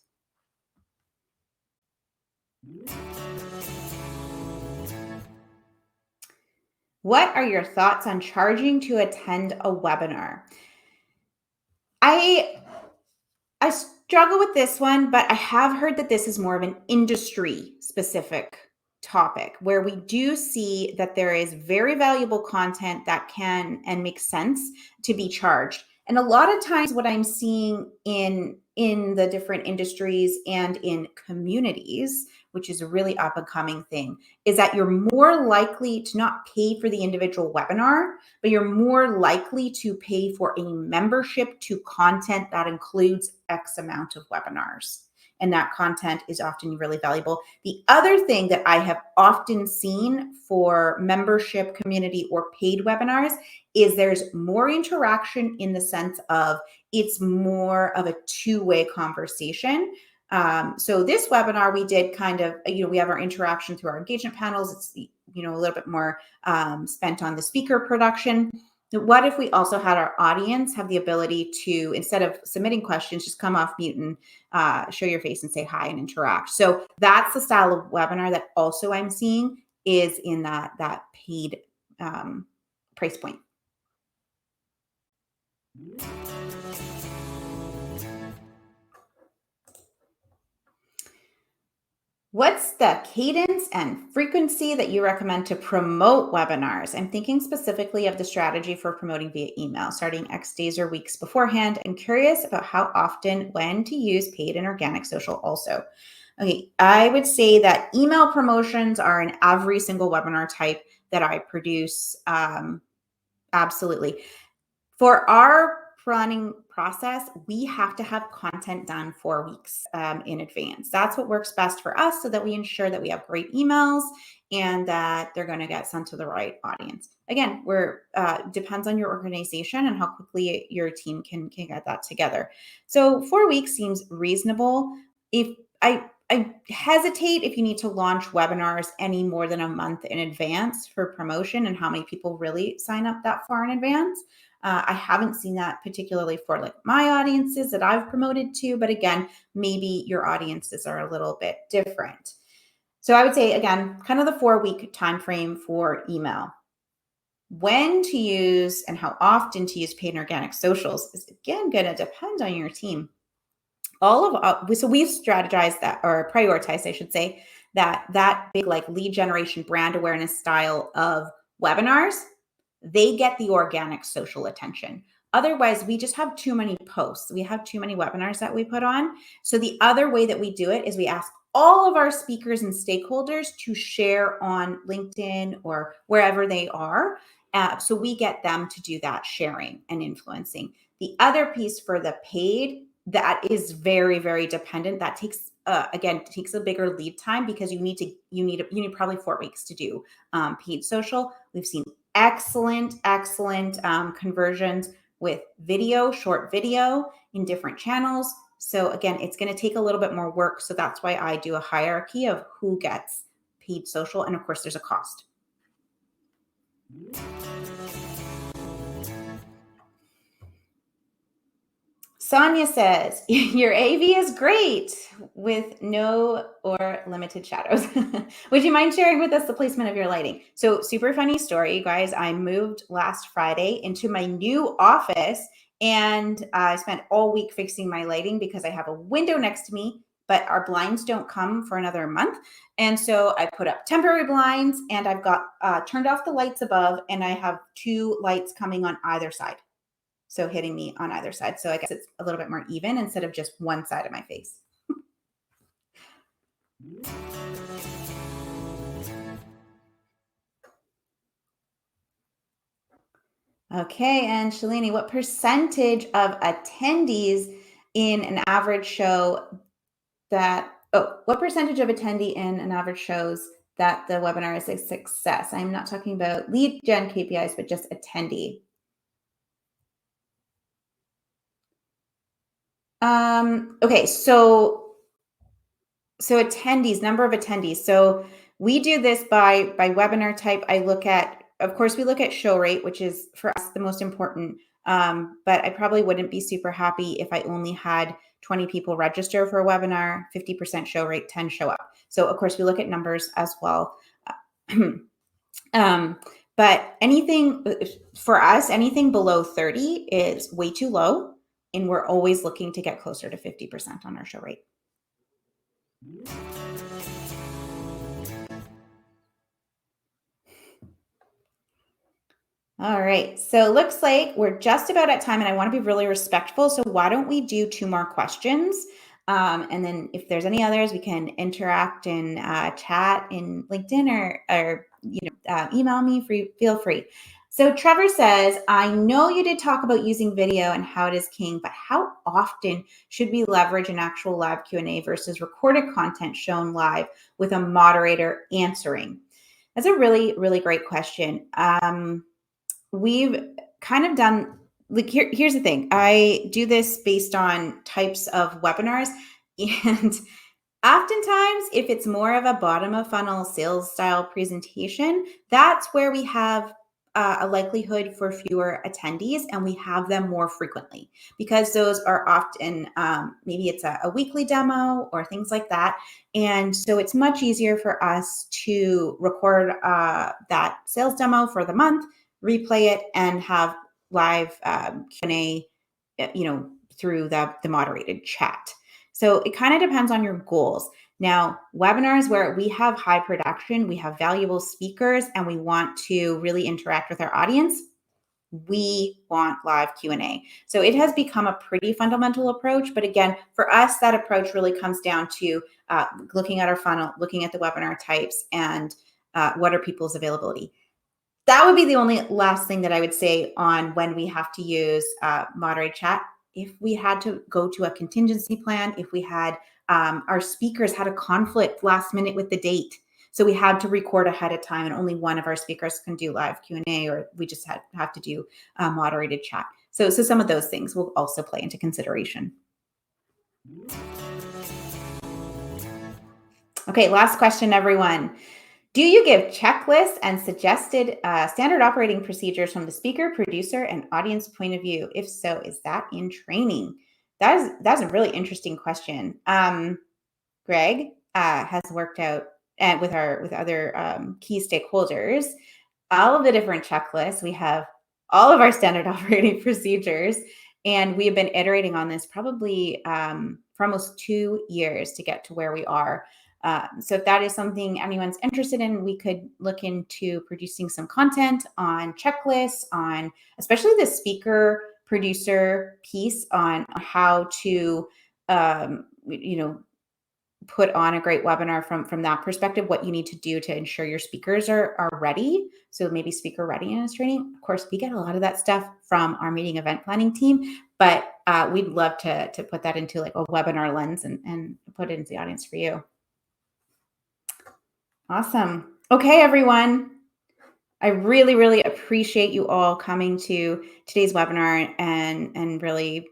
What are your thoughts on charging to attend a webinar? I struggle with this one, but I have heard that this is more of an industry specific topic where we do see that there is very valuable content that can and makes sense to be charged. And a lot of times what I'm seeing in the different industries and in communities, which is a really up and coming thing, is that you're more likely to not pay for the individual webinar, but you're more likely to pay for a membership to content that includes X amount of webinars. And that content is often really valuable. The other thing that I have often seen for membership, community, or paid webinars is there's more interaction in the sense of it's more of a two-way conversation. So this webinar we did kind of, we have our interaction through our engagement panels. It's, a little bit more spent on the speaker production. What if we also had our audience have the ability to, instead of submitting questions, just come off mute and show your face and say hi and interact? So that's the style of webinar that also I'm seeing is in that paid price point. What's the cadence and frequency that you recommend to promote webinars? I'm thinking specifically of the strategy for promoting via email, starting X days or weeks beforehand. I'm curious about how often, when to use paid and organic social also. Okay, I would say that email promotions are in every single webinar type that I produce. Absolutely. For our planning process, we have to have content done 4 weeks in advance. That's what works best for us so that we ensure that we have great emails and that they're going to get sent to the right audience. Again, depends on your organization and how quickly your team can get that together. So 4 weeks seems reasonable. If I hesitate if you need to launch webinars any more than a month in advance for promotion and how many people really sign up that far in advance. I haven't seen that particularly for like my audiences that I've promoted to, but again, maybe your audiences are a little bit different. So I would say, again, kind of the 4-week time frame for email. When to use and how often to use paid and organic socials is again going to depend on your team. So we've strategized that, or prioritized, I should say, that big like lead generation brand awareness style of webinars, they get the organic social attention. Otherwise, we just have too many posts. We have too many webinars that we put on. So the other way that we do it is we ask all of our speakers and stakeholders to share on LinkedIn or wherever they are. So we get them to do that sharing and influencing. The other piece for the paid, that is very, very dependent. That takes takes a bigger lead time because you need probably 4 weeks to do paid social. We've seen excellent conversions with video, short video in different channels. So again, it's going to take a little bit more work. So that's why I do a hierarchy of who gets paid social. And of course, there's a cost. Sonia says, your AV is great with no or limited shadows. Would you mind sharing with us the placement of your lighting? So super funny story, you guys. I moved last Friday into my new office and I spent all week fixing my lighting because I have a window next to me, but our blinds don't come for another month. And so I put up temporary blinds and I've got turned off the lights above and I have 2 lights coming on either side. So hitting me on either side. So I guess it's a little bit more even instead of just one side of my face. Okay, and Shalini, what percentage of attendees in an average show what percentage of attendee in an average shows that the webinar is a success? I'm not talking about lead gen KPIs, but just attendee. Okay, so attendees, number of attendees. So we do this by webinar type. I look at, of course, we look at show rate, which is for us the most important. But I probably wouldn't be super happy if I only had 20 people register for a webinar, 50% show rate, 10 show up. So of course we look at numbers as well. But anything for us, anything below 30 is way too low. And we're always looking to get closer to 50% on our show rate. All right, so it looks like we're just about at time and I want to be really respectful. So why don't we do 2 more questions? And then if there's any others, we can interact in chat in LinkedIn or email me, feel free. So Trevor says, I know you did talk about using video and how it is king, but how often should we leverage an actual live Q&A versus recorded content shown live with a moderator answering? That's a really, really great question. We've kind of done, like, here's the thing. I do this based on types of webinars, and oftentimes if it's more of a bottom of funnel sales style presentation, that's where we have a likelihood for fewer attendees, and we have them more frequently because those are often maybe it's a weekly demo or things like that. And so it's much easier for us to record that sales demo for the month, replay it, and have live Q&A, through the moderated chat. So it kind of depends on your goals. Now, webinars where we have high production, we have valuable speakers, and we want to really interact with our audience, we want live Q&A. So it has become a pretty fundamental approach. But again, for us, that approach really comes down to looking at our funnel, looking at the webinar types, and what are people's availability. That would be the only last thing that I would say on when we have to use moderated chat. If we had to go to a contingency plan, if we had our speakers had a conflict last minute with the date, so we had to record ahead of time and only one of our speakers can do live Q&A, or we just have to do moderated chat. So some of those things will also play into consideration. Okay, last question, everyone. Do you give checklists and suggested standard operating procedures from the speaker, producer, and audience point of view? If so, is that in training? That's a really interesting question. Greg has worked out with other key stakeholders all of the different checklists. We have all of our standard operating procedures, and we have been iterating on this probably for almost 2 years to get to where we are. So if that is something anyone's interested in, we could look into producing some content on checklists, on especially the speaker producer piece on how to, put on a great webinar from that perspective, what you need to do to ensure your speakers are ready. So maybe speaker readiness training. Of course, we get a lot of that stuff from our meeting event planning team, but we'd love to put that into like a webinar lens and put it into the audience for you. Awesome. Okay, everyone. I really, really appreciate you all coming to today's webinar and really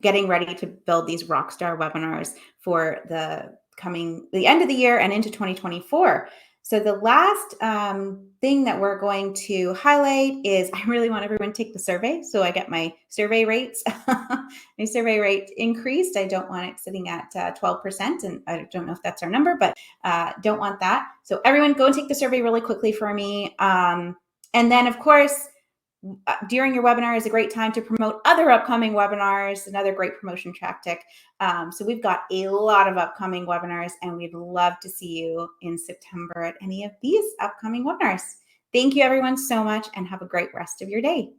getting ready to build these rockstar webinars for the end of the year and into 2024. So the last thing that we're going to highlight is I really want everyone to take the survey. So I get my survey rates, my survey rate increased. I don't want it sitting at 12%. And I don't know if that's our number, but don't want that. So everyone go and take the survey really quickly for me. And then of course, during your webinar is a great time to promote other upcoming webinars, another great promotion tactic. So we've got a lot of upcoming webinars, and we'd love to see you in September at any of these upcoming webinars. Thank you, everyone, so much, and have a great rest of your day.